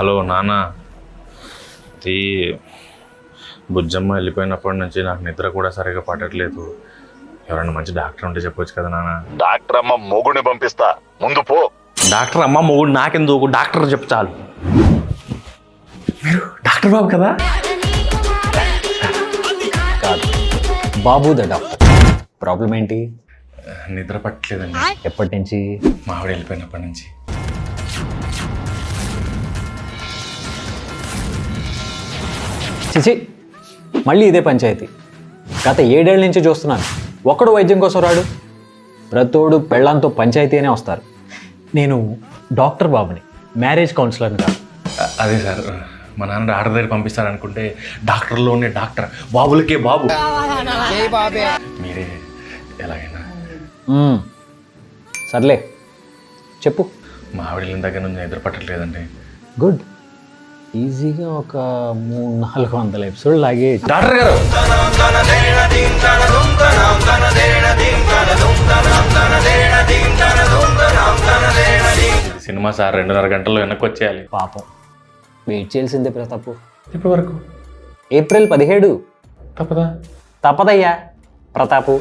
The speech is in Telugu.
హలో నాన్న, ఈ బుజ్జమ్మ వెళ్ళిపోయినప్పటి నుంచి నాకు నిద్ర కూడా సరిగా పట్టట్లేదు. ఎవరైనా మంచి డాక్టర్ ఉంటే చెప్పొచ్చు కదా నాన్న. డాక్టర్ అమ్మ మొగుడిని పంపిస్తా, ముందు పో. డాక్టర్ అమ్మ మొగుడు నాకెందుకు, డాక్టర్ చెప్పు చాలు. మీరు డాక్టర్ బాబు కదా? కాదు, బాబు ద డాక్టర్. ప్రాబ్లం ఏంటి? నిద్ర పట్టలేదండి. ఎప్పటి నుంచి? మా ఆవిడ వెళ్ళిపోయినప్పటి నుంచి. చిచి, మళ్ళీ ఇదే పంచాయతీ. గత 7 ఏళ్ల నుంచి చూస్తున్నాను. ఒక్కడు వైద్యం కోసం రాడు. ప్రతోడు పెళ్ళంతో పంచాయతీ అనే వస్తారు. నేను డాక్టర్ బాబుని, మ్యారేజ్ కౌన్సిలర్ని కాదు. అదే సార్, మా నాన్న డాక్టర్ దగ్గర పంపిస్తారనుకుంటే డాక్టర్లోనే డాక్టర్, బాబులకే బాబు. మీరే ఎలాగైనా. సర్లే చెప్పు. మా ఆవిడ వెళ్ళిన దగ్గర నుంచి నిద్ర పట్టట్లేదండి. గుడ్. ఈజీగా ఒక 300-400 ఎపిసోడ్ లాగే. డాక్టర్ గారు, సినిమా సార్ 2.5 గంటల్లో వెనక్కి వచ్చేయాలి. పాపం వెయిట్ చేయాల్సిందే ప్రతాపు. ఇప్పటి వరకు ఏప్రిల్ 17 తప్పదా? తప్పదయ్యా ప్రతాపు.